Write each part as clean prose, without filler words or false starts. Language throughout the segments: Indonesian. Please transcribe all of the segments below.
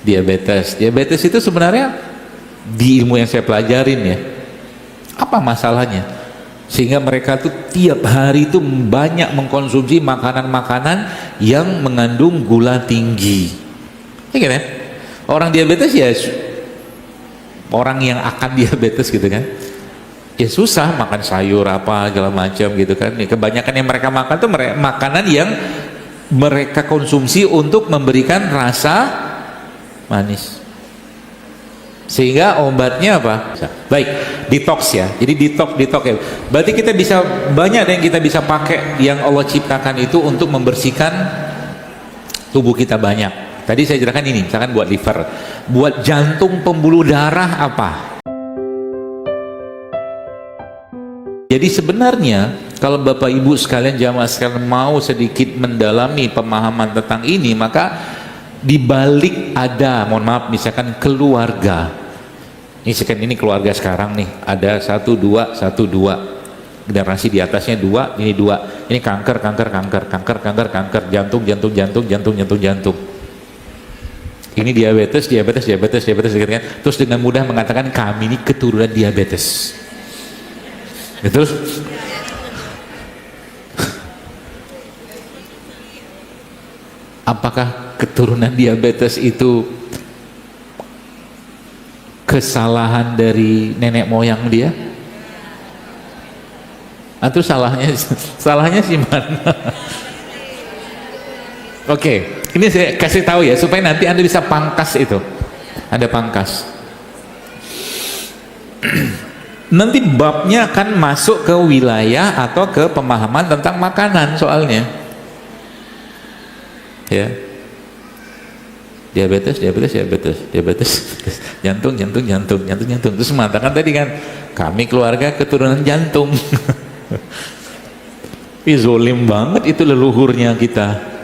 Diabetes. Diabetes itu sebenarnya di ilmu yang saya pelajarin ya, apa masalahnya? Sehingga mereka tuh tiap hari itu banyak mengkonsumsi makanan-makanan yang mengandung gula tinggi. Ya kan? Orang diabetes ya, orang yang akan diabetes gitu kan, ya susah makan sayur apa segala macam gitu kan. Kebanyakan yang mereka makan tuh makanan yang mereka konsumsi untuk memberikan rasa manis, sehingga obatnya apa? Baik, detox ya. Jadi detox ya. Berarti kita bisa banyak yang kita bisa pakai yang Allah ciptakan itu untuk membersihkan tubuh kita banyak. Tadi saya jelaskan ini, misalkan buat liver, buat jantung, pembuluh darah apa. Jadi sebenarnya kalau Bapak Ibu sekalian, jamaah sekalian mau sedikit mendalami pemahaman tentang ini, maka di balik ada, mohon maaf, misalkan keluarga. Ini keluarga sekarang nih, ada 1, 2, generasi di atasnya 2, ini 2, ini kanker, jantung. Ini diabetes kan? Terus dengan mudah mengatakan kami ini keturunan diabetes. Betul? Apakah keturunan diabetes itu kesalahan dari nenek moyang dia? Atau salahnya si mana? Oke, ini saya kasih tahu ya supaya nanti Anda bisa pangkas itu. Ada pangkas. Nanti babnya akan masuk ke wilayah atau ke pemahaman tentang makanan soalnya. Ya. Diabetes, jantung. Terus mengatakan tadi kan, kami keluarga keturunan jantung. Ih, zolim banget itu leluhurnya kita.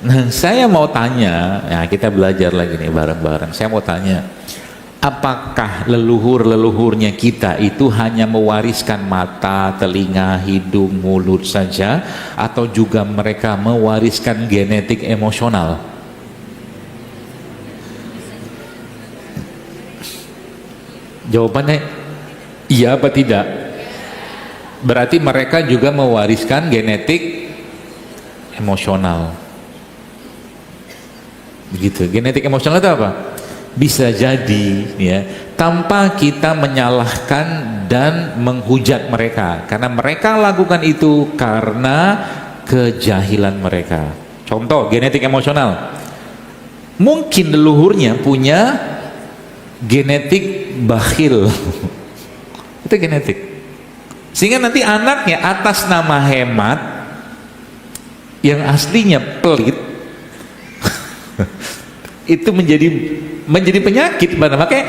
Nah, saya mau tanya, ya kita belajar lagi nih bareng-bareng. Saya mau tanya, apakah leluhurnya kita itu hanya mewariskan mata, telinga, hidung, mulut saja, atau juga mereka mewariskan genetik emosional? Jawabannya iya apa tidak? Berarti mereka juga mewariskan genetik emosional. Begitu. Genetik emosional itu apa? Bisa jadi ya, tanpa kita menyalahkan dan menghujat mereka, karena mereka lakukan itu karena kejahilan mereka. Contoh genetik emosional, mungkin leluhurnya punya genetik bakhil. Itu genetik, sehingga nanti anaknya atas nama hemat yang aslinya pelit itu menjadi penyakit. Makanya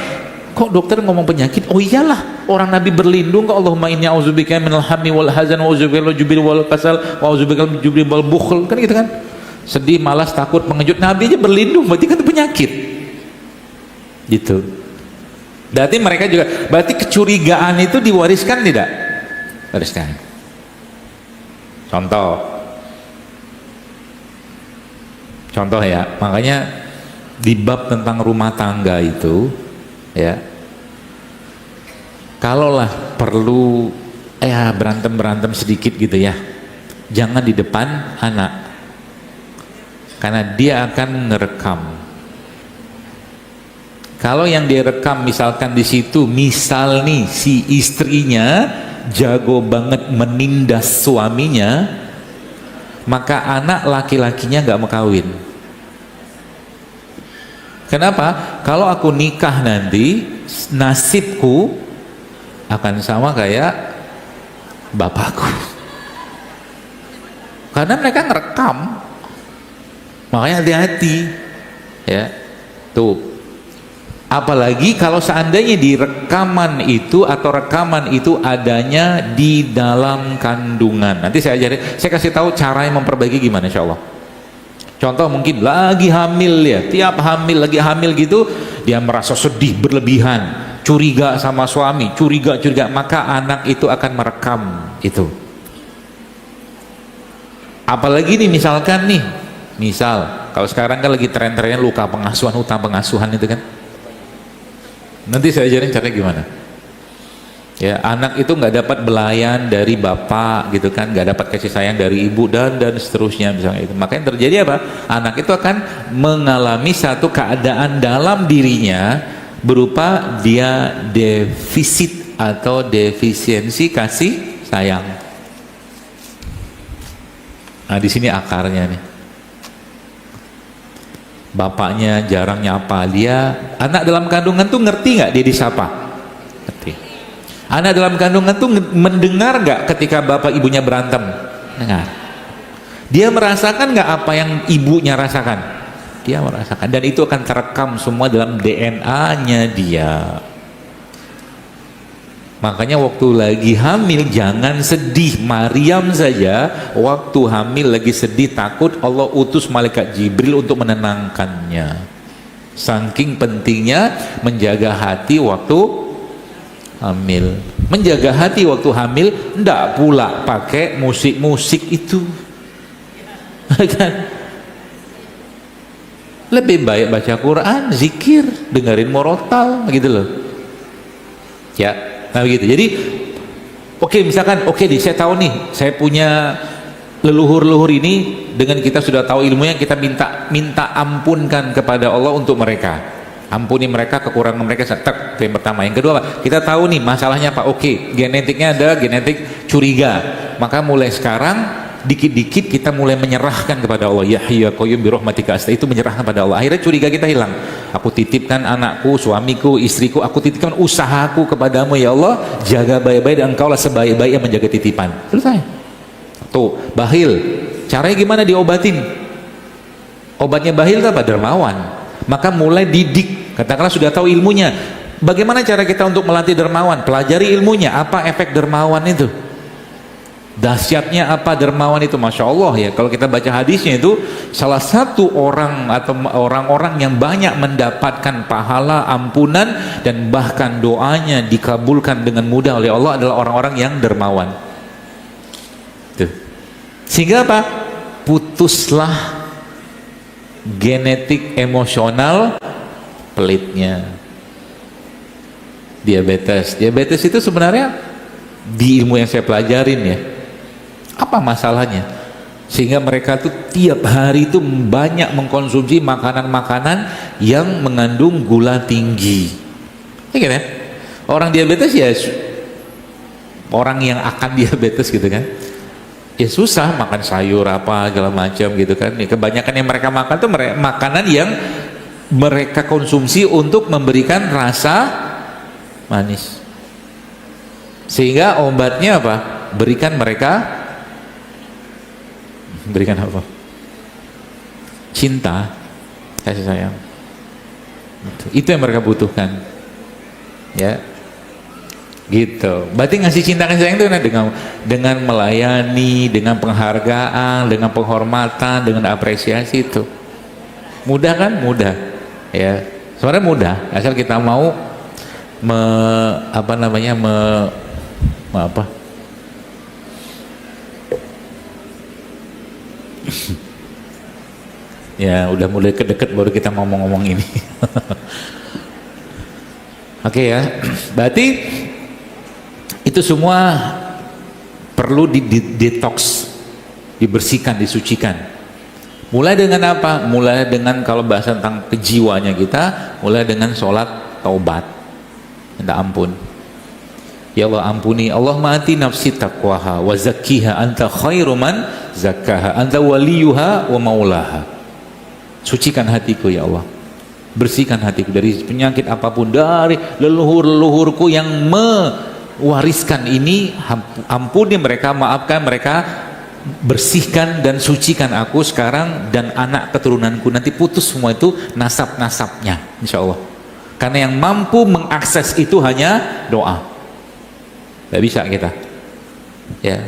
kok dokter ngomong penyakit? Oh iyalah, orang Nabi berlindung ke Allahumma inni a'udzubika minal hammi wal hazan wa a'udzubika minal jubni wal kasal wa a'udzubika minal jubni wal bukhl, kan gitu kan? Sedih, malas, takut, pengejut, Nabi aja berlindung, berarti kan itu penyakit. Gitu. Berarti mereka juga, berarti kecurigaan itu diwariskan tidak? Wariskan. Contoh ya, makanya di bab tentang rumah tangga itu ya, kalaulah perlu berantem sedikit gitu ya, jangan di depan anak, karena dia akan ngerekam. Kalau yang direkam misalkan di situ, misal nih si istrinya jago banget menindas suaminya, maka anak laki-lakinya nggak mau kawin. Kenapa? Kalau aku nikah nanti, nasibku akan sama kayak bapakku. Karena mereka ngerekam. Makanya hati-hati. Ya. Tuh. Apalagi kalau seandainya di rekaman itu atau rekaman itu adanya di dalam kandungan. Nanti saya ajarin, saya kasih tahu cara yang memperbaiki gimana, insya Allah. Contoh mungkin lagi hamil ya, tiap lagi hamil gitu dia merasa sedih berlebihan, curiga sama suami, curiga, maka anak itu akan merekam itu. Apalagi nih misalkan nih, misal Kalau sekarang kan lagi tren-trennya luka pengasuhan, utang pengasuhan itu kan. Nanti saya ajarin caranya gimana. Ya, anak itu nggak dapat belayan dari bapak gitu kan, nggak dapat kasih sayang dari ibu dan seterusnya misalnya itu. Maka yang terjadi apa? Anak itu akan mengalami satu keadaan dalam dirinya berupa dia defisit atau defisiensi kasih sayang. Nah, di sini akarnya nih. Bapaknya jarang nyapa dia. Anak dalam kandungan tuh ngerti nggak dia disapa? Ngerti. Anak dalam kandungan tuh mendengar nggak ketika bapak ibunya berantem? Dengar. Dia merasakan nggak apa yang ibunya rasakan? Dia merasakan, dan itu akan terekam semua dalam DNA-nya dia. Makanya waktu lagi hamil jangan sedih. Maryam saja waktu hamil lagi sedih, takut, Allah utus malaikat Jibril untuk menenangkannya. Saking pentingnya menjaga hati waktu hamil. Menjaga hati waktu hamil ndak pula pakai musik-musik itu. Kan? Lebih baik baca Quran, zikir, dengerin murotal gitu loh. Ya, nah begitu. Jadi misalkan saya tahu nih, saya punya leluhur-leluhur ini, dengan kita sudah tahu ilmunya, kita minta ampunkan kepada Allah untuk mereka. Ampuni mereka kekurangan mereka. Itu yang pertama. Yang kedua apa? Kita tahu nih masalahnya apa. Genetiknya ada genetik curiga. Maka mulai sekarang dikit-dikit kita mulai menyerahkan kepada Allah. Ya Hayyu ya Qayyum bi rahmatika astaghith, itu menyerahkan pada Allah. Akhirnya curiga kita hilang. Aku titipkan anakku, suamiku, istriku, aku titipkan usahaku kepadamu ya Allah. Jaga baik-baik dan engkaulah sebaik-baik yang menjaga titipan. Selesai. Tuh, bahil. Caranya gimana diobatin? Obatnya bahil itu apa? Dermawan. Maka mulai didik. Katakanlah sudah tahu ilmunya, bagaimana cara kita untuk melatih dermawan? Pelajari ilmunya. Apa efek dermawan itu? Dahsyatnya apa dermawan itu? Masya Allah ya, kalau kita baca hadisnya itu, salah satu orang atau orang-orang yang banyak mendapatkan pahala, ampunan, dan bahkan doanya dikabulkan dengan mudah oleh Allah adalah orang-orang yang dermawan. Tuh. Sehingga apa? Putuslah genetik emosional pelitnya. Diabetes itu sebenarnya di ilmu yang saya pelajarin ya, apa masalahnya sehingga mereka tuh tiap hari itu banyak mengkonsumsi makanan-makanan yang mengandung gula tinggi. Ya kan? Orang diabetes ya, orang yang akan diabetes gitu kan, ya susah makan sayur apa segala macam gitu kan. Kebanyakan yang mereka makan tuh makanan yang mereka konsumsi untuk memberikan rasa manis. Sehingga obatnya apa? Berikan apa? Cinta, kasih sayang. Itu yang mereka butuhkan. Ya. Gitu. Berarti ngasih cinta kasih sayang itu dengan melayani, dengan penghargaan, dengan penghormatan, dengan apresiasi itu. Mudah kan? Mudah. Ya. Sebenarnya mudah, asal kita mau ya udah mulai kedeket baru kita ngomong-ngomong ini. Oke ya. Berarti itu semua perlu detox, dibersihkan, disucikan. Mulai dengan apa? Mulai dengan, kalau bahasa tentang kejiwanya kita, mulai dengan sholat taubat, minta ampun. Ya Allah ampuni, Allahumma ati nafsi taqwaha wa zakkiha anta khairu man zakkaha anta waliyuha wa maulaha. Sucikan hatiku ya Allah, bersihkan hatiku dari penyakit apapun, dari leluhur-leluhurku yang mewariskan ini. Ampuni mereka, maafkan mereka, bersihkan dan sucikan aku sekarang dan anak keturunanku. Nanti putus semua itu nasab-nasabnya insya Allah, karena yang mampu mengakses itu hanya doa. Tidak bisa kita ya.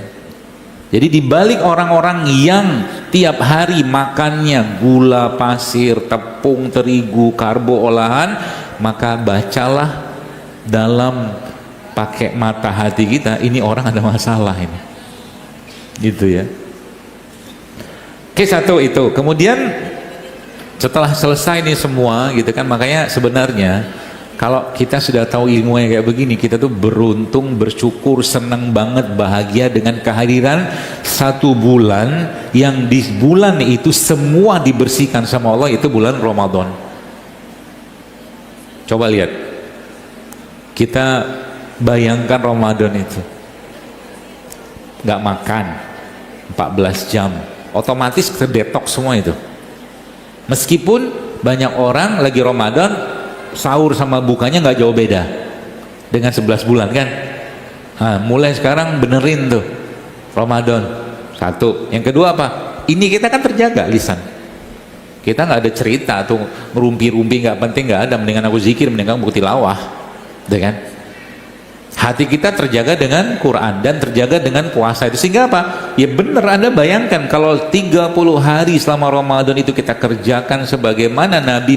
Jadi dibalik orang-orang yang tiap hari makannya gula pasir, tepung terigu, karbo olahan, maka bacalah dalam pakai mata hati kita, ini orang ada masalah ini, gitu ya. Oke, satu itu. Kemudian Setelah selesai ini semua gitu kan, makanya sebenarnya kalau kita sudah tahu ilmunya kayak begini, kita tuh beruntung, bersyukur, senang banget, bahagia dengan kehadiran 1 bulan yang di bulan itu semua dibersihkan sama Allah, itu bulan Ramadan. Coba lihat, kita bayangkan Ramadan itu nggak makan 14 jam, otomatis terdetoks semua itu. Meskipun banyak orang lagi Ramadan sahur sama bukanya nggak jauh beda dengan 11 bulan kan. Nah, mulai sekarang benerin tuh Ramadan. Satu, yang kedua apa? Ini kita kan terjaga lisan. Kita nggak ada cerita tuh ngerumpi-rumpi, nggak penting, nggak ada. Mendingan aku zikir, mendingan aku tilawah, deh kan? Hati kita terjaga dengan Quran dan terjaga dengan puasa itu, sehingga apa? Ya bener, Anda bayangkan kalau 30 hari selama Ramadan itu kita kerjakan sebagaimana Nabi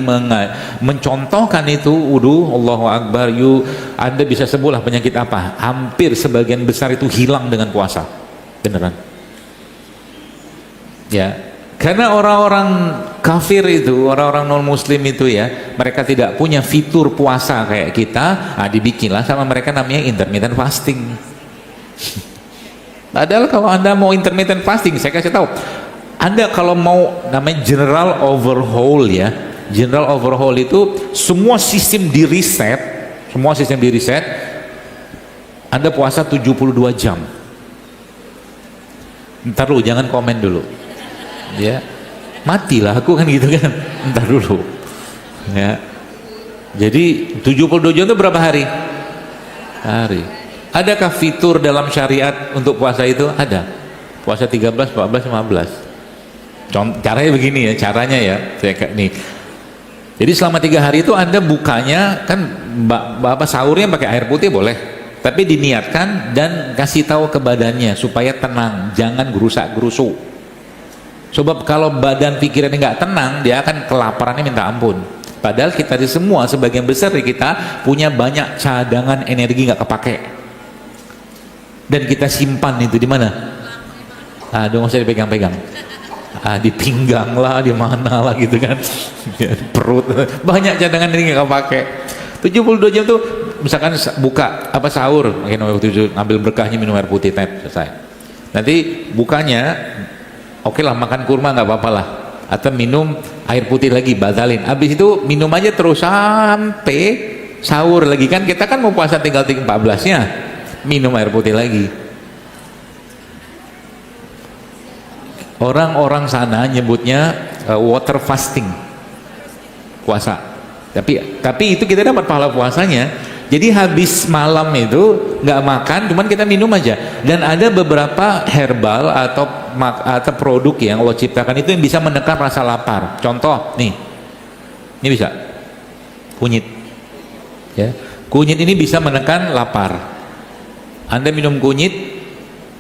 mencontohkan itu, wudu, Allahu Akbar, Anda bisa sembuhlah penyakit apa? Hampir sebagian besar itu hilang dengan puasa, beneran. Ya, karena orang-orang kafir itu, orang-orang non muslim itu ya, mereka tidak punya fitur puasa kayak kita. Nah, dibikinlah sama mereka namanya intermittent fasting. Padahal kalau Anda mau intermittent fasting, saya kasih tahu, Anda kalau mau namanya general overhaul ya, general overhaul itu semua sistem di reset, Anda puasa 72 jam. Ntar lu jangan komen dulu ya, matilah aku kan gitu kan, entar dulu ya. Jadi 72 jam itu berapa hari? Adakah fitur dalam syariat untuk puasa itu? Ada. Puasa 13, 14, 15. Caranya begini ya, caranya ya saya nih. Jadi selama 3 hari itu Anda bukanya kan bapak sahurnya pakai air putih boleh, tapi diniatkan dan kasih tahu ke badannya supaya tenang, jangan gerusak-gerusuk. Sebab kalau badan pikirannya nggak tenang, dia akan kelaparannya minta ampun. Padahal kita di semua, sebagian besar dari kita punya banyak cadangan energi nggak kepake, dan kita simpan itu di mana? Aduh, nggak usah dipegang-pegang. Di pinggang lah, di mana lah gitu kan, perut, banyak cadangan energi nggak kepake. 72 jam tuh, misalkan buka apa sahur, ambil berkahnya, minum air putih, selesai. Nanti bukanya oke lah, makan kurma nggak apa-apa lah, atau minum air putih lagi, batalin. Habis itu minum aja terus sampai sahur lagi, kan kita kan mau puasa tinggal 14-nya, minum air putih lagi. Orang-orang sana nyebutnya water fasting, puasa. Tapi itu kita dapat pahala puasanya. Jadi habis malam itu nggak makan, cuman kita minum aja. Dan ada beberapa herbal atau produk yang Allah ciptakan itu yang bisa menekan rasa lapar. Contoh nih, ini bisa kunyit, ya. Kunyit ini bisa menekan lapar. Anda minum kunyit,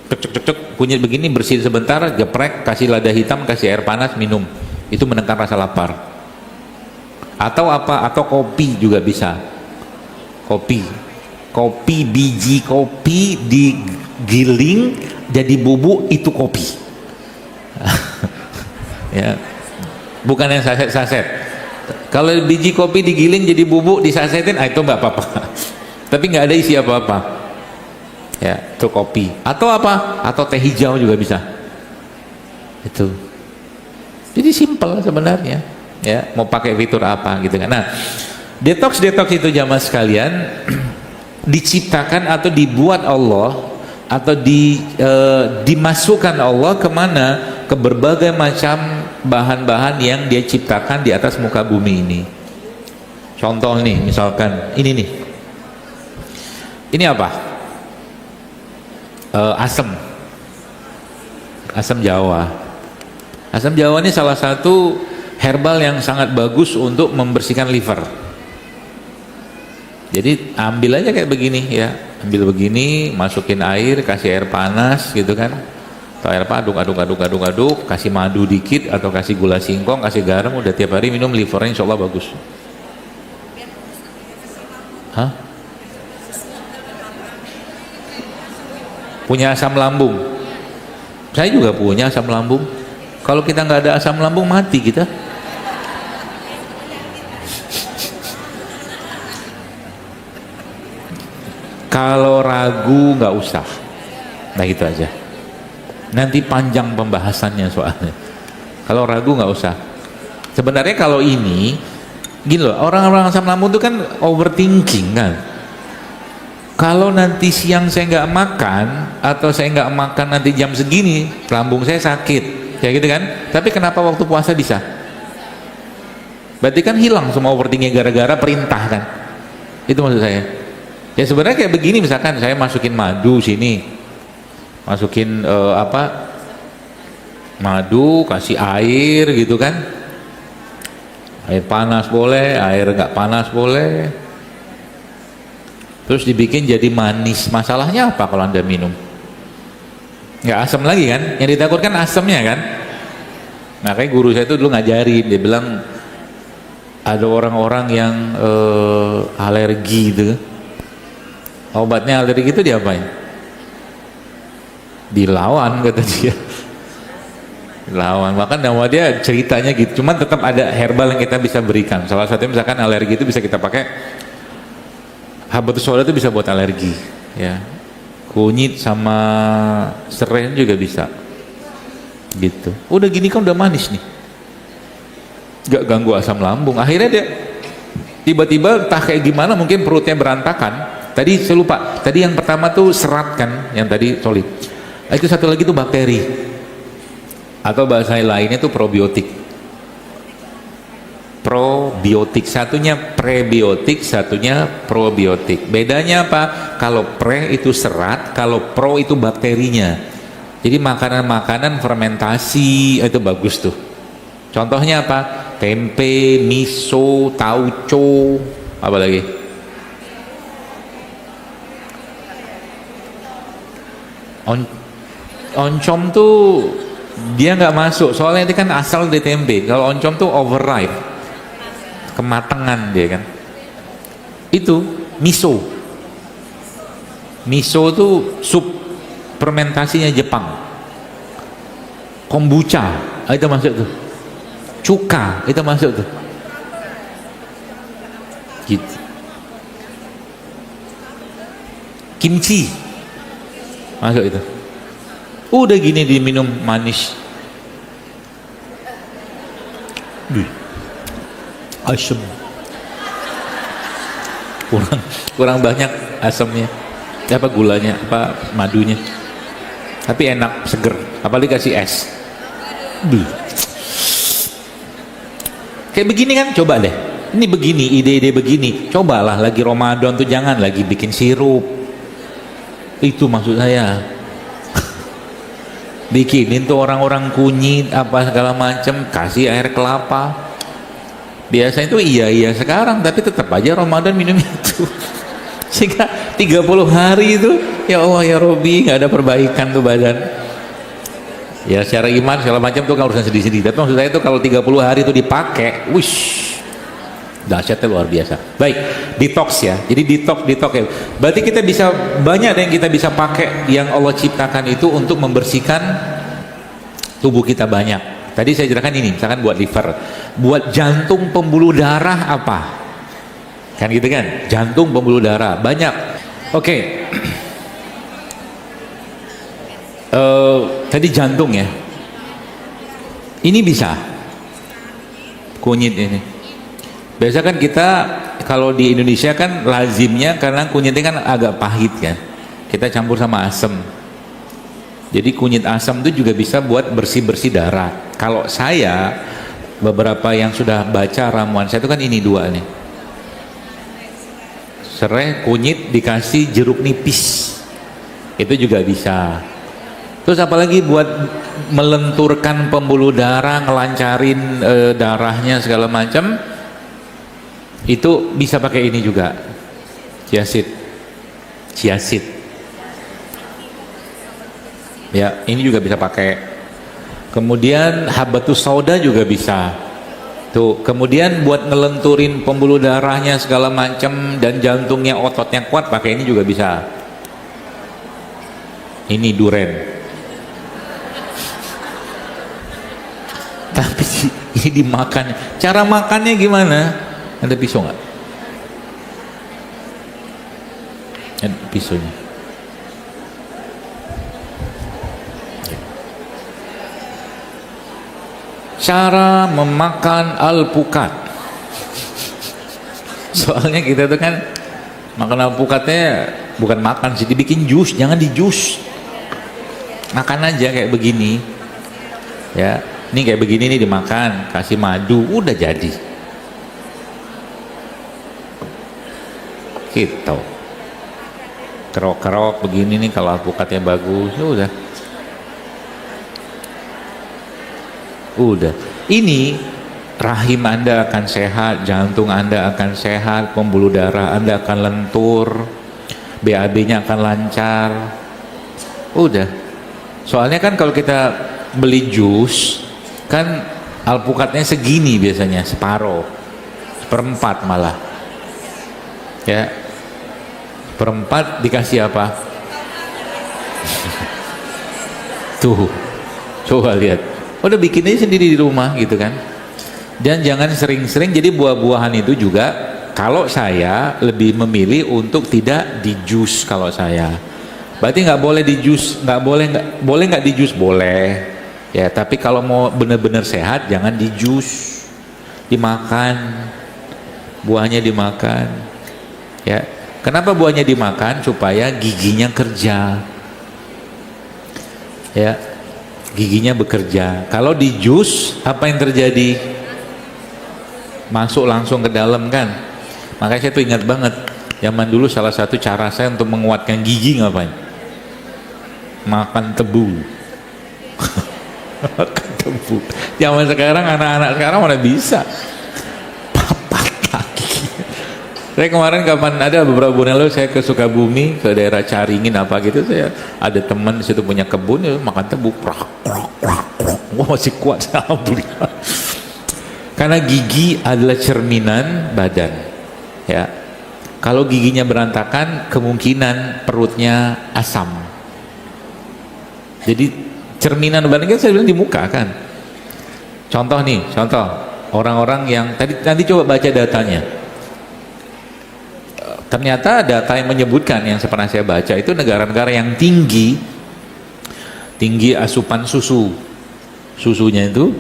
cek, kunyit begini, bersihin sebentar, geprek, kasih lada hitam, kasih air panas, minum. Itu menekan rasa lapar. Atau apa? Atau kopi juga bisa. Kopi, biji kopi digiling jadi bubuk, itu kopi. Ya, bukan yang saset. Kalau biji kopi digiling jadi bubuk disasetin, itu nggak apa-apa. Tapi nggak ada isi apa-apa. Ya, itu kopi. Atau apa? Atau teh hijau juga bisa. Itu. Jadi simpel sebenarnya. Ya, mau pakai fitur apa gitu kan. Nah, detox itu jamaah sekalian diciptakan atau dibuat Allah atau dimasukkan Allah kemana? Ke berbagai macam bahan-bahan yang dia ciptakan di atas muka bumi ini. Contoh nih, misalkan ini nih, ini apa? Asam Jawa. Asam Jawa ini salah satu herbal yang sangat bagus untuk membersihkan liver. Jadi ambil aja kayak begini ya, ambil begini, masukin air, kasih air panas gitu kan, atau air aduk, kasih madu dikit atau kasih gula singkong, kasih garam, udah tiap hari minum, livernya insya Allah bagus. Hah? Punya asam lambung? Saya juga punya asam lambung. Kalau kita nggak ada asam lambung mati kita. Kalau ragu nggak usah. Nah gitu aja. Nanti panjang pembahasannya soalnya. Kalau ragu nggak usah. Sebenarnya kalau ini, gini loh, orang-orang asam lambung itu kan overthinking kan. Kalau nanti siang saya nggak makan atau saya nggak makan nanti jam segini, lambung saya sakit, kayak gitu kan. Tapi kenapa waktu puasa bisa? Berarti kan hilang semua overthinking gara-gara perintah kan. Itu maksud saya. Ya sebenarnya kayak begini, misalkan saya masukin madu sini, masukin madu, kasih air gitu kan, air panas boleh, air nggak panas boleh, terus dibikin jadi manis. Masalahnya apa kalau Anda minum? Nggak asam lagi kan? Yang ditakutkan asamnya kan. Makanya guru saya itu dulu ngajarin, dia bilang ada orang-orang yang alergi gitu, obatnya alergi itu diapain? Dilawan kata dia. Dilawan. Maka nama dia ceritanya gitu. Cuman tetap ada herbal yang kita bisa berikan. Salah satunya misalkan alergi itu bisa kita pakai habatus sauda, itu bisa buat alergi ya. Kunyit sama serai juga bisa. Gitu. Udah gini kan udah manis nih. Gak ganggu asam lambung. Akhirnya dia tiba-tiba entah kayak gimana, mungkin perutnya berantakan. Tadi saya lupa, tadi yang pertama tuh serat kan, yang tadi solid. Itu satu lagi tuh bakteri, atau bahasa lainnya tuh probiotik. Probiotik, satunya prebiotik, satunya probiotik. Bedanya apa? Kalau pre itu serat, kalau pro itu bakterinya. Jadi makanan-makanan fermentasi itu bagus tuh. Contohnya apa? Tempe, miso, tauco, apa lagi? Oncom tuh dia nggak masuk, soalnya itu kan asal dari tempe. Kalau oncom tuh overripe, kematangan dia kan. Itu miso. Miso tuh sup fermentasinya Jepang. Kombucha itu masuk tuh. Cuka itu masuk tuh. Gitu. Kimchi masuk itu. Udah gini diminum manis. Asam. Kurang banyak asamnya. Apa gulanya, apa madunya. Tapi enak, seger. Apalagi kasih es. Kayak begini kan, coba deh. Ini begini, ide-ide begini. Cobalah lagi Ramadan tuh jangan lagi bikin sirup. Itu maksud saya. Bikinin tuh orang-orang kunyit apa segala macam, kasih air kelapa. Biasanya itu iya sekarang, tapi tetap aja Ramadan minum itu. Sehingga 30 hari itu, ya Allah ya Robi, nggak ada perbaikan tuh badan. Ya secara iman segala macam tuh kan urusan sedih-sedih. Tapi maksud saya itu kalau 30 hari itu dipakai, wish, dahsyatnya luar biasa. Baik, detox ya. Jadi detox ya. Berarti kita bisa banyak yang kita bisa pakai yang Allah ciptakan itu untuk membersihkan tubuh kita banyak. Tadi saya jelaskan ini, misalkan buat liver, buat jantung pembuluh darah apa? Kan gitu kan? Jantung pembuluh darah banyak. Oke. Tadi jantung ya. Ini bisa. Kunyit ini. Biasa kan kita kalau di Indonesia kan lazimnya karena kunyitnya kan agak pahit kan, kita campur sama asam. Jadi kunyit asam itu juga bisa buat bersih-bersih darah. Kalau saya beberapa yang sudah baca ramuan saya itu kan ini dua nih, serai, kunyit dikasih jeruk nipis, itu juga bisa. Terus apalagi buat melenturkan pembuluh darah, ngelancarin darahnya segala macam. Itu bisa pakai ini juga, chia seed ya, ini juga bisa pakai. Kemudian habatus sauda juga bisa tuh. Kemudian buat ngelenturin pembuluh darahnya segala macam dan jantungnya, ototnya kuat, pakai ini juga bisa. Ini duren. Tapi ini dimakan, cara makannya gimana? Ada pisau nggak? pisaunya. Cara memakan alpukat. Soalnya kita tuh kan makan alpukatnya bukan makan sih, dibikin jus, jangan di jus. Makan aja kayak begini. Ya, ini kayak begini nih dimakan, kasih madu, udah jadi. Gitu. Kerok-kerok begini nih kalau alpukatnya bagus, ya udah. Udah. Ini rahim Anda akan sehat, jantung Anda akan sehat, pembuluh darah Anda akan lentur, BAB-nya akan lancar. Udah. Soalnya kan kalau kita beli jus, kan alpukatnya segini biasanya, separuh, seperempat malah. Ya. Seperempat dikasih apa? Tuh. Coba lihat. Udah bikin aja sendiri di rumah gitu kan. Dan jangan sering-sering, jadi buah-buahan itu juga kalau saya lebih memilih untuk tidak di jus kalau saya. Berarti nggak boleh di jus, boleh nggak di jus, boleh. Ya, tapi kalau mau benar-benar sehat jangan di jus, dimakan, buahnya dimakan. Ya, kenapa buahnya dimakan? Supaya giginya kerja. Ya, giginya bekerja. Kalau di jus, apa yang terjadi? Masuk langsung ke dalam kan. Makanya saya tuh ingat banget zaman dulu salah satu cara saya untuk menguatkan gigi ngapain? Makan tebu. Makan tebu. Zaman sekarang anak-anak sekarang mana bisa papat lagi. Saya kemarin kapan ada beberapa bulan lalu saya ke Sukabumi, ke daerah Caringin apa gitu, saya ada teman di situ punya kebun, ya, makan tebu. Wah, masih kuat, alhamdulillah. Karena gigi adalah cerminan badan, ya. Kalau giginya berantakan, kemungkinan perutnya asam. Jadi cerminan badan kan saya bilang di muka kan. Contoh nih, contoh orang-orang yang nanti coba baca datanya. Ternyata data yang menyebutkan yang pernah saya baca itu negara-negara yang tinggi asupan susunya itu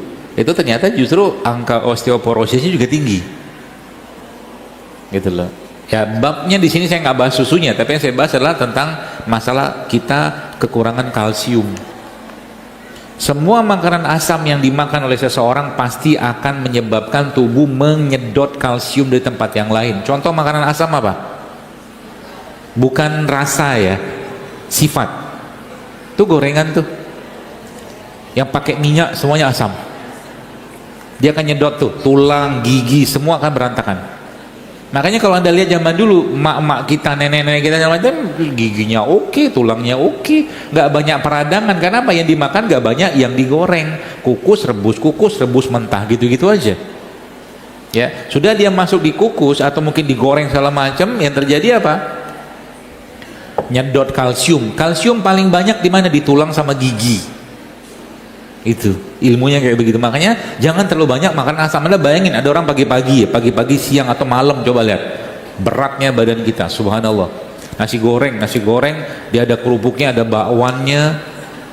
ternyata justru angka osteoporosisnya juga tinggi, gitu loh. Ya, babnya di sini saya nggak bahas susunya, tapi yang saya bahas adalah tentang masalah kita kekurangan kalsium. Semua makanan asam yang dimakan oleh seseorang pasti akan menyebabkan tubuh menyedot kalsium dari tempat yang lain. Contoh makanan asam apa? Bukan rasa ya, sifat. Tuh gorengan tuh, yang pakai minyak semuanya asam. Dia akan nyedot tuh, tulang, gigi, semua akan berantakan. Makanya kalau Anda lihat zaman dulu, mak-mak kita, nenek-nenek kita, giginya oke, tulangnya oke, nggak banyak peradangan. Karena apa? Yang dimakan nggak banyak yang digoreng, kukus, rebus mentah, gitu-gitu aja. Ya, sudah dia masuk di kukus atau mungkin digoreng segala macam, yang terjadi apa? Nyedot kalsium. Kalsium paling banyak di mana? Di tulang sama gigi. Itu ilmunya kayak begitu. Makanya jangan terlalu banyak makan asam. Anda bayangin ada orang pagi-pagi, siang atau malam, coba lihat beratnya badan kita, subhanallah. Nasi goreng, dia ada kerupuknya, ada bakwannya,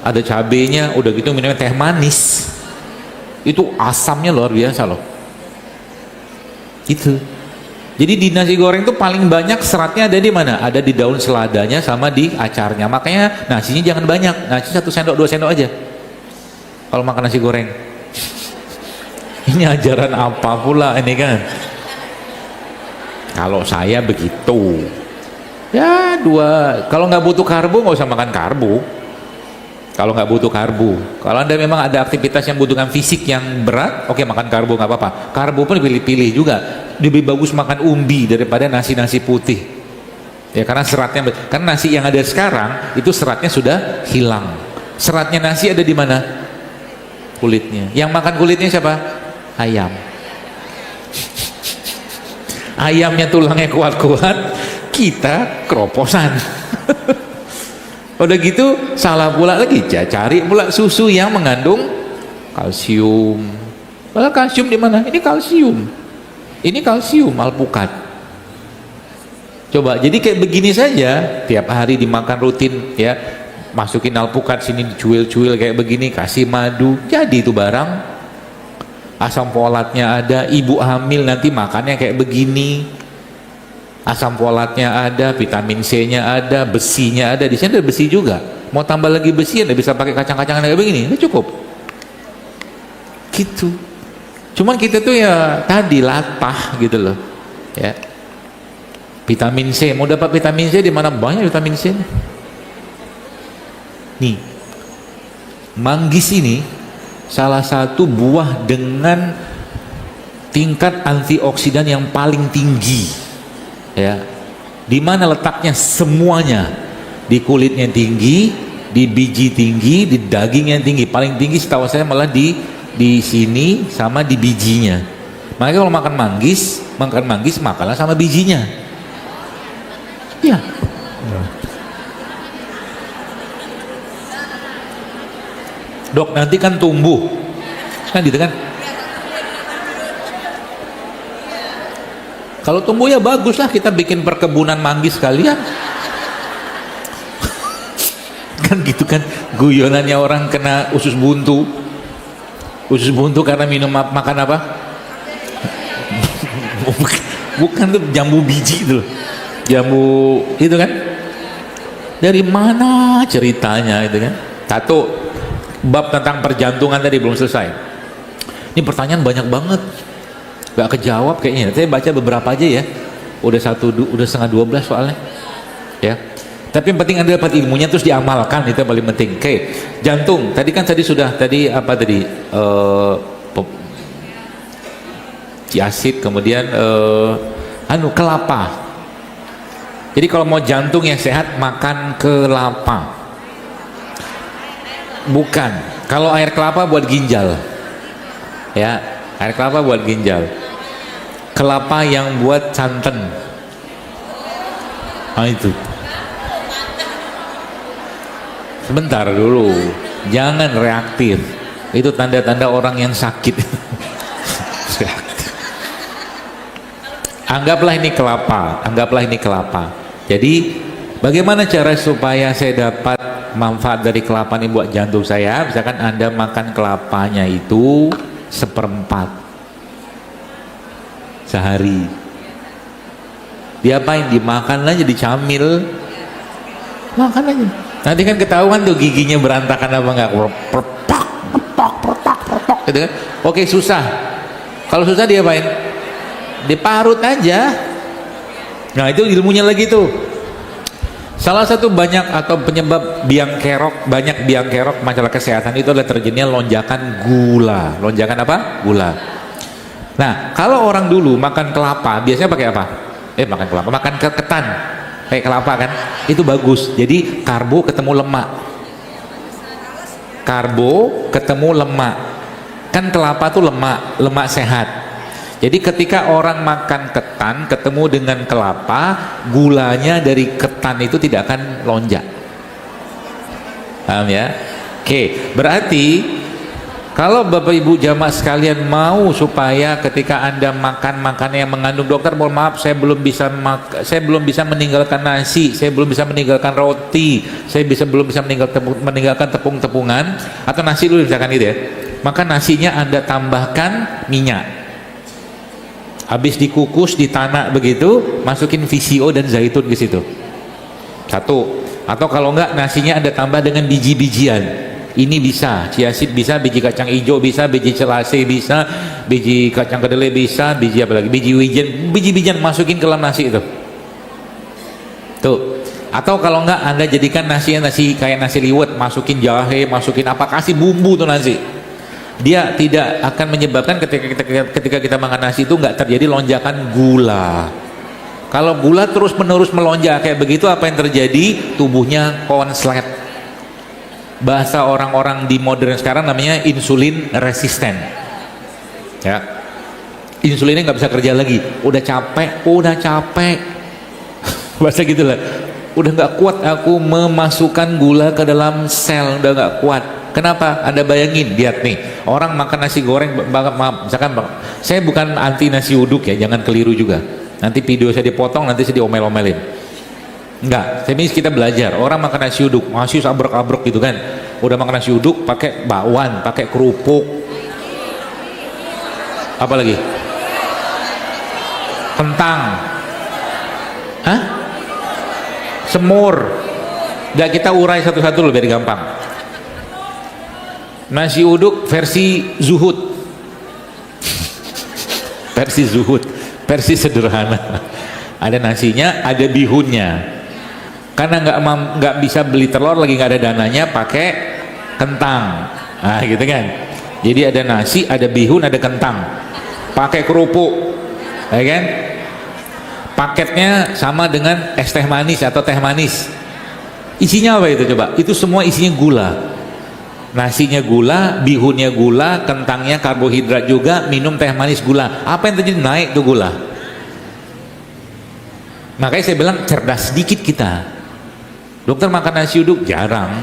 ada cabenya, udah gitu minumnya teh manis, itu asamnya luar biasa loh. Itu jadi di nasi goreng itu paling banyak seratnya ada di mana? Ada di daun seladanya sama di acarnya. Makanya nasinya jangan banyak, nasi 1 sendok 2 sendok aja kalau makan nasi goreng. Ini ajaran apa pula ini kan? Kalau saya begitu ya, kalau nggak butuh karbo nggak usah makan karbo. Kalau nggak butuh karbo, kalau Anda memang ada aktivitas yang membutuhkan fisik yang berat, oke, makan karbo nggak apa-apa. Karbo pun pilih-pilih juga, lebih bagus makan umbi daripada nasi putih ya, karena seratnya, karena nasi yang ada sekarang itu seratnya sudah hilang. Seratnya nasi ada di mana? Kulitnya. Yang makan kulitnya siapa? Ayam. Ayamnya tulangnya kuat-kuat, kita keroposan. Udah gitu salah pula lagi, cari pula susu yang mengandung kalsium. Padahal kalsium di mana? Ini kalsium alpukat. Coba, jadi kayak begini saja, tiap hari dimakan rutin ya, masukin alpukat sini dicuil-cuil kayak begini, kasih madu, jadi itu barang. Asam folatnya ada, ibu hamil nanti makannya kayak begini. Asam folatnya ada, vitamin C-nya ada, besinya ada, di sini ada besi juga. Mau tambah lagi besi, Anda bisa pakai kacang-kacangan kayak begini, itu cukup. Gitu. Cuman kita tuh ya tadi latah gitu loh, ya. Vitamin C, mau dapat vitamin C di mana banyak vitamin C? Nih, manggis ini salah satu buah dengan tingkat antioksidan yang paling tinggi, ya. Di mana letaknya? Semuanya, di kulitnya tinggi, di biji tinggi, di dagingnya tinggi. Paling tinggi setahu saya malah di sini sama di bijinya. Makanya kalau makan manggis makanlah sama bijinya. Ya. Dok, nanti kan tumbuh. Kan gitu kan? Kalau tumbuh ya bagus lah, kita bikin perkebunan manggis sekalian. Kan gitu kan, guyonannya orang kena usus buntu. Usus buntu karena minum makan apa? Bukan tuh jambu biji itu loh. Jambu itu kan, dari mana ceritanya itu kan? Satu, bab tentang perjantungan tadi belum selesai. Ini pertanyaan banyak banget, gak kejawab kayaknya. Saya baca beberapa aja ya. Udah setengah 12 soalnya, ya. Tapi yang penting Anda dapat ilmunya terus diamalkan, itu yang paling penting. Oke, jantung. Tadi apa tadi? Ciasid, kemudian kelapa. Jadi kalau mau jantung yang sehat, makan kelapa. Bukan. Kalau air kelapa buat ginjal. Ya, air kelapa buat ginjal. Kelapa yang buat santan. Nah itu. Sebentar dulu. Jangan reaktif. Itu tanda-tanda orang yang sakit. Anggaplah ini kelapa. Jadi bagaimana cara supaya saya dapat manfaat dari kelapa ini buat jantung saya? Misalkan Anda makan kelapanya itu 1/4 sehari. Diapain? Dimakan aja, dicamil. Makan aja. Nanti kan ketahuan tuh giginya berantakan apa enggak. Perpak gitu kan. Oke, susah. Kalau susah diapain? Diparut aja. Nah itu ilmunya lagi tuh. Salah satu penyebab banyak biang kerok masalah kesehatan itu adalah terjadinya lonjakan gula. Lonjakan apa? Gula. Nah kalau orang dulu makan kelapa biasanya pakai apa? Makan ketan kayak kelapa kan, itu bagus. Jadi karbo ketemu lemak. Kan kelapa tuh lemak sehat. Jadi ketika orang makan ketan ketemu dengan kelapa, gulanya dari ketan itu tidak akan lonjak. Paham ya? Oke, berarti kalau Bapak Ibu jamaah sekalian mau supaya ketika Anda makan makanan yang mengandung, dokter mohon maaf saya belum bisa meninggalkan nasi, saya belum bisa meninggalkan roti, saya belum bisa meninggalkan tepung-tepungan atau nasi dulu misalkan gitu ya. Maka nasinya Anda tambahkan minyak. Habis dikukus di tanah begitu, masukin VCO dan zaitun ke situ. Satu. Atau kalau enggak nasinya Anda tambah dengan biji-bijian. Ini bisa, chiaseed bisa, biji kacang hijau bisa, biji selasi bisa, biji kacang kedelai bisa, biji apa lagi? Biji-bijian masukin ke dalam nasi itu. Tuh. Atau kalau enggak Anda jadikan nasi kayak nasi liwet, masukin jahe, masukin apa, kasih bumbu tuh nasi. Dia tidak akan menyebabkan ketika kita makan nasi itu nggak terjadi lonjakan gula. Kalau gula terus menerus melonjak kayak begitu, apa yang terjadi? Tubuhnya konslet. Bahasa orang-orang di modern sekarang namanya insulin resisten. Ya, insulinnya nggak bisa kerja lagi. Udah capek. Bahasa gitulah. Udah nggak kuat aku memasukkan gula ke dalam sel, udah nggak kuat. Kenapa? Anda bayangin, lihat nih, orang makan nasi goreng, misalkan, saya bukan anti nasi uduk ya, jangan keliru juga. nanti video saya dipotong, nanti saya diomel-omelin. Enggak, tapi kita belajar. Orang makan nasi uduk masih abrek-abrek gitu kan, udah makan nasi uduk pakai bakwan, pakai kerupuk, apa lagi, kentang, hah, semur. Enggak, kita urai satu-satu loh biar gampang. Nasi uduk versi zuhud, versi zuhud, versi sederhana. Ada nasinya, ada bihunnya. Karena nggak bisa beli telur lagi, nggak ada dananya, pakai kentang. Nah gitu kan. Jadi ada nasi, ada bihun, ada kentang, pakai kerupuk, ya kan. Paketnya sama dengan es teh manis atau teh manis. Isinya apa itu coba? Itu semua isinya gula. Nasinya gula, bihunnya gula, kentangnya karbohidrat juga, minum teh manis gula. Apa yang terjadi? Naik tuh gula. Makanya saya bilang cerdas sedikit kita. Dokter makan nasi uduk jarang.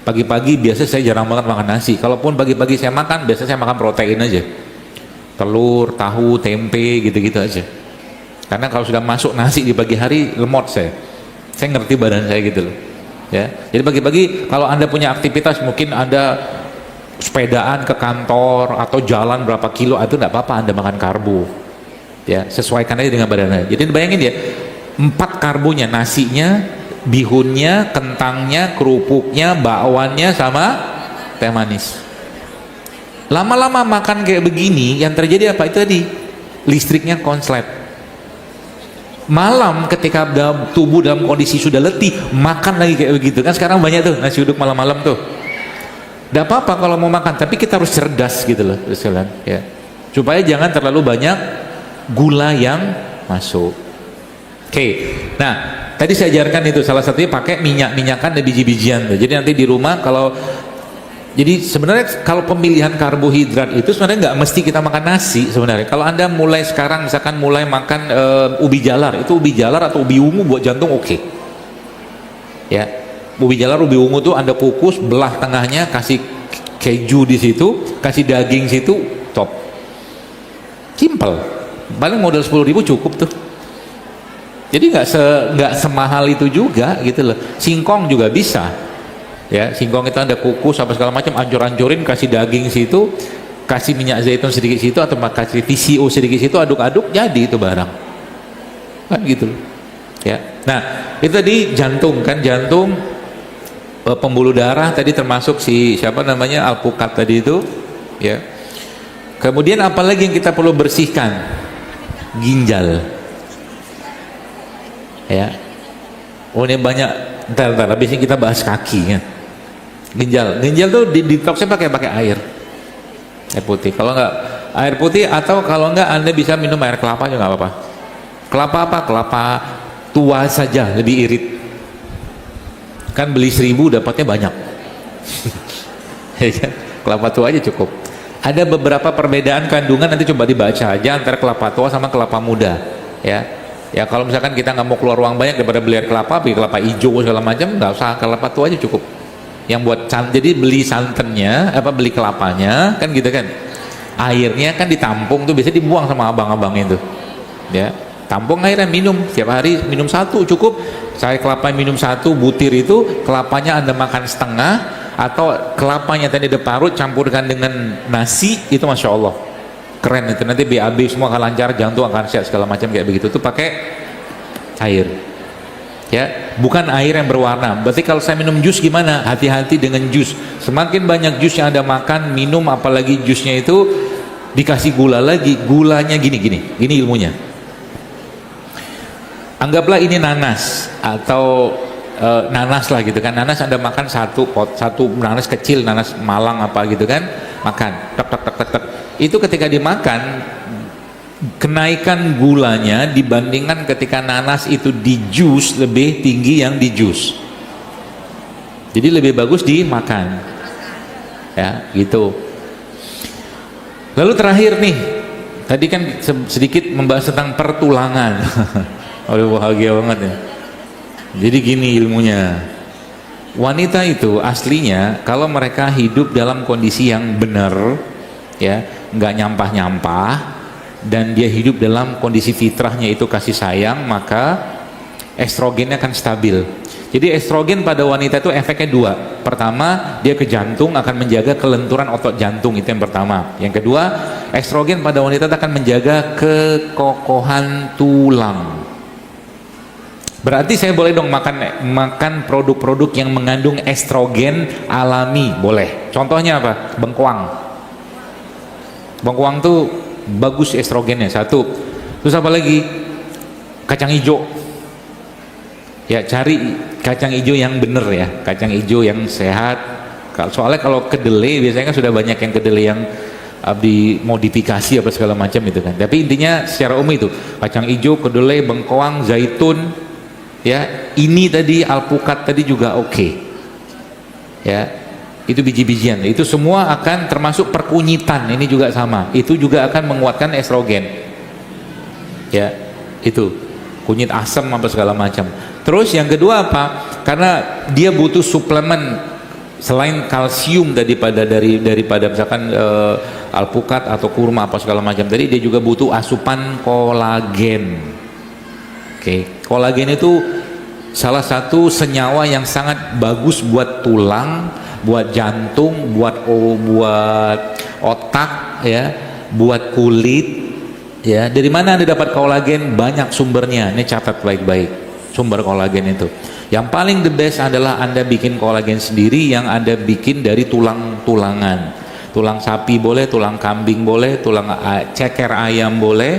Pagi-pagi biasa saya jarang banget makan nasi. Kalaupun pagi-pagi saya makan, biasa saya makan protein aja. Telur, tahu, tempe, gitu-gitu aja. Karena kalau sudah masuk nasi di pagi hari, lemot saya. Saya ngerti badan saya gitu loh. Ya. Jadi pagi-pagi kalau Anda punya aktivitas, mungkin Anda sepedaan ke kantor atau jalan berapa kilo, itu enggak apa-apa Anda makan karbo. Ya, sesuaikan aja dengan badan Anda. Jadi bayangin ya, 4 karbonya, nasinya, bihunnya, kentangnya, kerupuknya, bakwannya, sama teh manis. Lama-lama makan kayak begini, yang terjadi apa? Itu tadi, listriknya konslet. Malam ketika tubuh dalam kondisi sudah letih, makan lagi kayak begitu. Kan sekarang banyak tuh nasi uduk malam-malam tuh. Tidak apa-apa kalau mau makan, tapi kita harus cerdas gitu loh, ya. Supaya jangan terlalu banyak gula yang masuk. Oke. Nah, tadi saya ajarkan itu salah satunya pakai minyak-minyakan dan biji-bijian. Jadi nanti di rumah kalau, jadi sebenarnya kalau pemilihan karbohidrat itu sebenarnya nggak mesti kita makan nasi sebenarnya. Kalau Anda mulai sekarang misalkan mulai makan ubi jalar, itu ubi jalar atau ubi ungu buat jantung oke. Ya, ubi jalar, ubi ungu tuh Anda kukus, belah tengahnya, kasih keju di situ, kasih daging situ, top. Simple. Paling modal 10.000 cukup tuh. Jadi nggak semahal itu juga gitu loh. Singkong juga bisa, ya. Singkong itu Anda kukus apa segala macam, ancur-ancurin, kasih daging situ, kasih minyak zaitun sedikit situ, atau kasih TCO sedikit situ, aduk-aduk, jadi itu barang. Kan gitu loh. Ya. Nah, itu tadi jantung kan, jantung, pembuluh darah tadi termasuk si siapa namanya, alpukat tadi itu, ya. Kemudian apalagi yang kita perlu bersihkan? Ginjal. Ya, oh ini banyak. Ntar habis ini kita bahas kaki ya. Ginjal tuh di detoxnya pakai air putih. Kalau nggak air putih, atau kalau nggak Anda bisa minum air kelapa juga nggak apa-apa. Kelapa apa? Kelapa tua saja, lebih irit. Kan beli 1.000 dapatnya banyak. Kelapa tua aja cukup. Ada beberapa perbedaan kandungan, nanti coba dibaca aja antara kelapa tua sama kelapa muda. Ya kalau misalkan kita nggak mau keluar uang banyak daripada beli air kelapa, beli kelapa hijau segala macam, nggak usah, kelapa tua aja cukup. Yang buat jadi beli santannya, beli kelapanya kan gitu kan. Airnya kan ditampung tuh, biasanya dibuang sama abang-abang itu. Ya, tampung airnya, minum setiap hari, minum 1 cukup. Saya kelapa minum 1 butir itu, kelapanya Anda makan setengah, atau kelapanya tadi diparut campurkan dengan nasi, itu masya Allah. Keren itu, nanti BAB semua akan lancar, jantung akan sehat segala macam kayak begitu. Itu pakai air, ya, bukan air yang berwarna. Berarti kalau saya minum jus gimana? Hati-hati dengan jus. Semakin banyak jus yang Anda makan, minum, apalagi jusnya itu dikasih gula lagi. Gulanya gini ilmunya. Anggaplah ini nanas atau nanas lah gitu kan. Nanas Anda makan satu nanas kecil, nanas Malang apa gitu kan, makan tak. Itu ketika dimakan, kenaikan gulanya dibandingkan ketika nanas itu di jus lebih tinggi yang di jus. Jadi lebih bagus dimakan, ya gitu. Lalu terakhir nih, tadi kan sedikit membahas tentang pertulangan. Aduh, bahagia banget ya. Jadi gini ilmunya, wanita itu aslinya kalau mereka hidup dalam kondisi yang benar, ya, nggak nyampah-nyampah, dan dia hidup dalam kondisi fitrahnya itu kasih sayang, maka estrogennya akan stabil. Jadi estrogen pada wanita itu efeknya dua. Pertama, dia ke jantung, akan menjaga kelenturan otot jantung, itu yang pertama. Yang kedua, estrogen pada wanita itu akan menjaga kekokohan tulang. Berarti saya boleh dong makan produk-produk yang mengandung estrogen alami, boleh. Contohnya apa? Bengkoang. Bengkoang tuh bagus estrogennya, satu. Terus apa lagi? Kacang hijau. Ya, cari kacang hijau yang bener ya, kacang hijau yang sehat. Soalnya kalau kedelai biasanya kan sudah banyak yang kedelai yang dimodifikasi apa segala macam itu kan. Tapi intinya secara umum itu kacang hijau, kedelai, bengkoang, zaitun, ya, ini tadi alpukat tadi juga oke. Ya, itu biji-bijian. Itu semua akan termasuk perkunyitan. Ini juga sama. Itu juga akan menguatkan estrogen. Ya, itu kunyit asam apa segala macam. Terus yang kedua apa? Karena dia butuh suplemen selain kalsium daripada misalkan alpukat atau kurma apa segala macam tadi, dia juga butuh asupan kolagen. Oke, kolagen itu salah satu senyawa yang sangat bagus buat tulang, buat jantung, buat otak, ya, buat kulit, ya. Dari mana Anda dapat kolagen? Banyak sumbernya. Ini catat baik-baik. Sumber kolagen itu yang paling the best adalah Anda bikin kolagen sendiri, yang Anda bikin dari tulang-tulangan. Tulang sapi boleh, tulang kambing boleh, tulang ceker ayam boleh.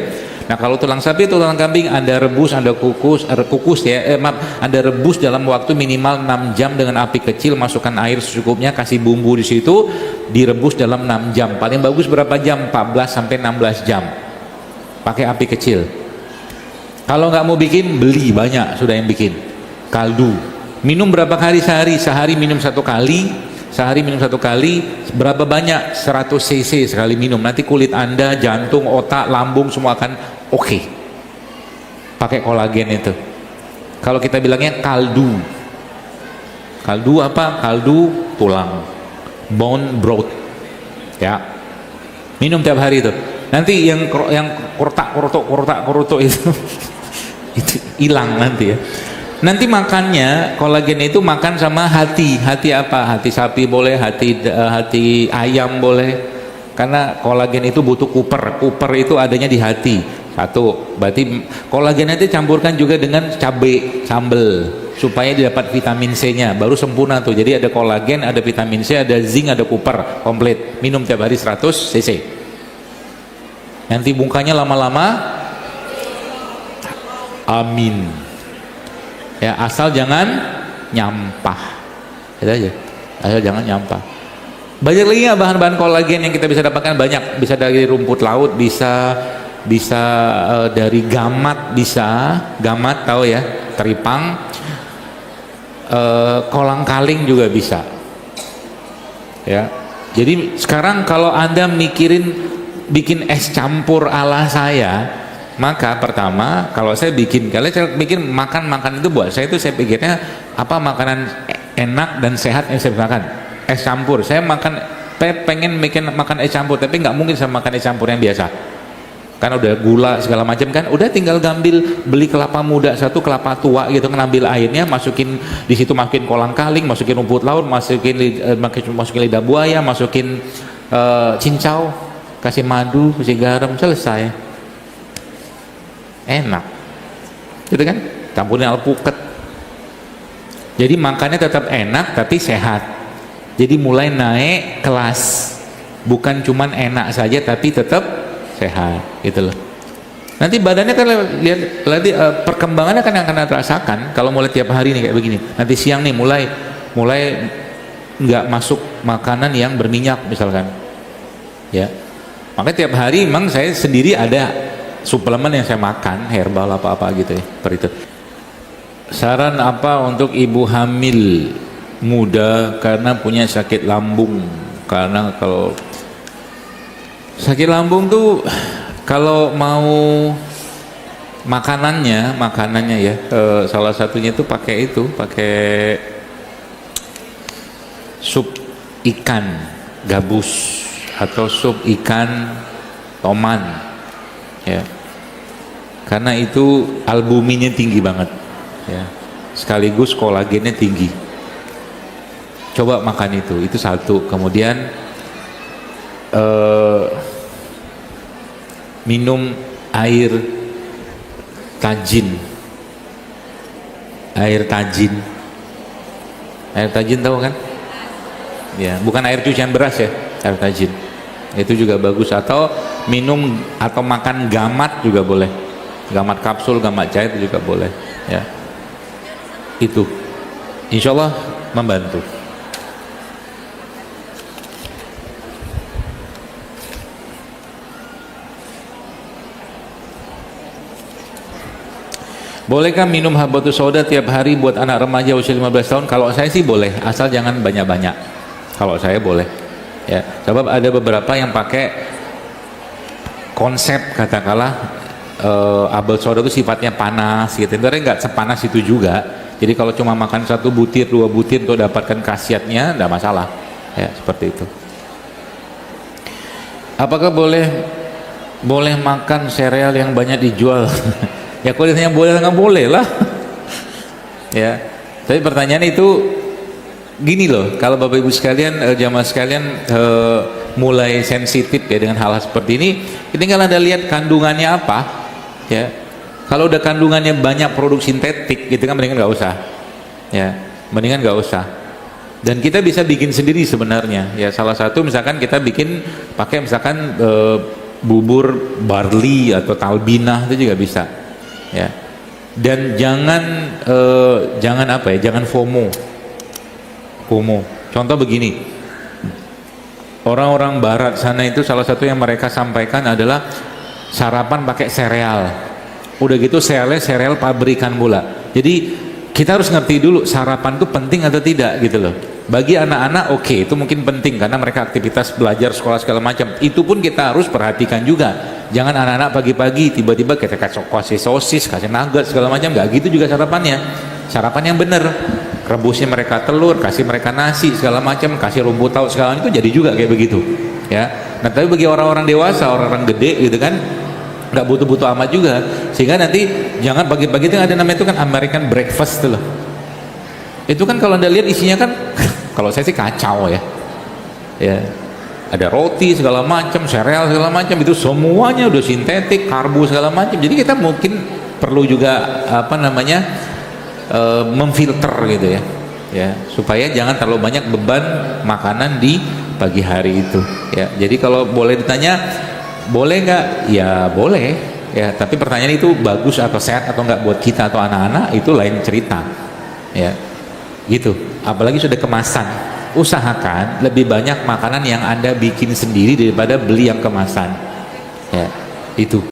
Nah, kalau tulang sapi, tulang kambing Anda rebus, Anda Anda rebus dalam waktu minimal 6 jam dengan api kecil, masukkan air secukupnya, kasih bumbu di situ, direbus dalam 6 jam. Paling bagus berapa jam? 14 sampai 16 jam. Pakai api kecil. Kalau nggak mau bikin, beli, banyak sudah yang bikin. Kaldu. Minum berapa kali sehari? Sehari minum 1 kali. Sehari minum 1 kali. Berapa banyak? 100 cc sekali minum. Nanti kulit Anda, jantung, otak, lambung semua akan oke. Pakai kolagen itu. Kalau kita bilangnya kaldu. Kaldu apa? Kaldu tulang. Bone broth. Ya. Minum tiap hari itu. Nanti yang kurutuk itu itu hilang nanti ya. Nanti makannya kolagen itu makan sama hati apa? Hati sapi boleh, hati ayam boleh. Karena kolagen itu butuh kuper itu adanya di hati. Satu, berarti kolagen itu campurkan juga dengan cabai, sambal, supaya didapat vitamin C-nya, baru sempurna tuh. Jadi ada kolagen, ada vitamin C, ada zinc, ada kuper, komplit. Minum tiap hari 100 cc. Nanti bungkanya lama-lama, amin. Ya, asal jangan nyampah. Itu aja. Asal jangan nyampah. Banyak lagi nggak bahan-bahan kolagen yang kita bisa dapatkan? Banyak. Bisa dari rumput laut, bisa dari gamat, gamat tahu ya, teripang, kolang-kaling juga bisa. Ya. Jadi sekarang kalau Anda bikin es campur ala saya, maka pertama kalau saya bikin makan itu buat saya itu, saya pikirnya apa makanan enak dan sehat yang saya makan. Es campur, saya pengen makan es campur, tapi nggak mungkin saya makan es campur yang biasa, kan udah gula segala macam kan. Udah tinggal beli kelapa muda satu, kelapa tua gitu, ngambil airnya, masukin di situ, masukin kolang-kaling, masukin rumput laut, masukin lidah buaya, masukin cincau, kasih madu, kasih garam, selesai. Enak gitu kan, campurin alpukat. Jadi makannya tetap enak tapi sehat. Jadi mulai naik kelas, bukan cuman enak saja tapi tetap sehat gitu loh. Nanti badannya kan lihat perkembangannya kan akan rasakan kalau mulai tiap hari nih kayak begini. Nanti siang nih mulai nggak masuk makanan yang berminyak misalkan, ya. Makanya tiap hari memang saya sendiri ada suplemen yang saya makan, herbal apa-apa gitu ya, seperti itu. Saran apa untuk ibu hamil muda karena punya sakit lambung? Karena kalau sakit lambung tuh kalau mau makanannya ya, salah satunya itu pakai sup ikan gabus atau sup ikan toman. ya, karena itu albuminnya tinggi banget, ya, sekaligus kolagennya tinggi. Coba makan itu satu. Kemudian minum air tajin. Air tajin tahu kan? Ya, bukan air cucian beras ya, air tajin. Itu juga bagus. Atau minum atau makan gamat juga boleh. Gamat kapsul, gamat cair itu juga boleh. Ya, itu, insya Allah membantu. Bolehkah minum habatus sauda tiap hari buat anak remaja usia 15 tahun? Kalau saya sih boleh, asal jangan banyak-banyak. Kalau saya boleh. Ya, sebab ada beberapa yang pakai konsep katakanlah habatus sauda itu sifatnya panas gitu. Sebenarnya nggak sepanas itu juga. Jadi kalau cuma makan 1 butir, 2 butir untuk dapatkan khasiatnya, nggak masalah. Ya, seperti itu. Apakah boleh makan sereal yang banyak dijual? Ya kalau ditanya boleh nggak boleh lah. Ya, tapi pertanyaan itu gini loh, kalau Bapak Ibu sekalian, jamaah sekalian mulai sensitif ya dengan hal-hal seperti ini kalau Anda lihat kandungannya apa, ya, kalau udah kandungannya banyak produk sintetik gitu kan mendingan nggak usah, ya, mendingan nggak usah. Dan kita bisa bikin sendiri sebenarnya, ya, salah satu misalkan kita bikin pakai misalkan bubur barley atau talbinah itu juga bisa. Ya, dan jangan apa ya, jangan FOMO. Contoh begini, orang-orang barat sana itu salah satu yang mereka sampaikan adalah sarapan pakai sereal. Udah gitu sereal pabrikan pula. Jadi kita harus ngerti dulu sarapan itu penting atau tidak gitu loh. Bagi anak-anak oke, itu mungkin penting karena mereka aktivitas belajar sekolah segala macam. Itu pun kita harus perhatikan juga. Jangan anak-anak pagi-pagi tiba-tiba kita kasih sosis, kasih nugget segala macam, nggak gitu juga sarapannya. Sarapan yang benar, rebusnya mereka telur, kasih mereka nasi segala macam, kasih rumput laut segala macam, itu jadi juga kayak begitu. Ya. Nah tapi bagi orang-orang dewasa, orang-orang gede gitu kan, nggak butuh-butuh amat juga. Sehingga nanti jangan pagi-pagi itu ada namanya itu kan American breakfast tuh loh. Itu kan kalau Anda lihat isinya kan kalau saya sih kacau ya. Ya. Ada roti segala macam, sereal segala macam, itu semuanya udah sintetik, karbo segala macam. Jadi kita mungkin perlu juga apa namanya memfilter gitu ya. Ya, supaya jangan terlalu banyak beban makanan di pagi hari itu ya. Jadi kalau boleh ditanya boleh nggak? Ya boleh ya, tapi pertanyaan itu bagus atau sehat atau nggak buat kita atau anak-anak itu lain cerita ya. Gitu, apalagi sudah kemasan. Usahakan lebih banyak makanan yang Anda bikin sendiri daripada beli yang kemasan ya, itu.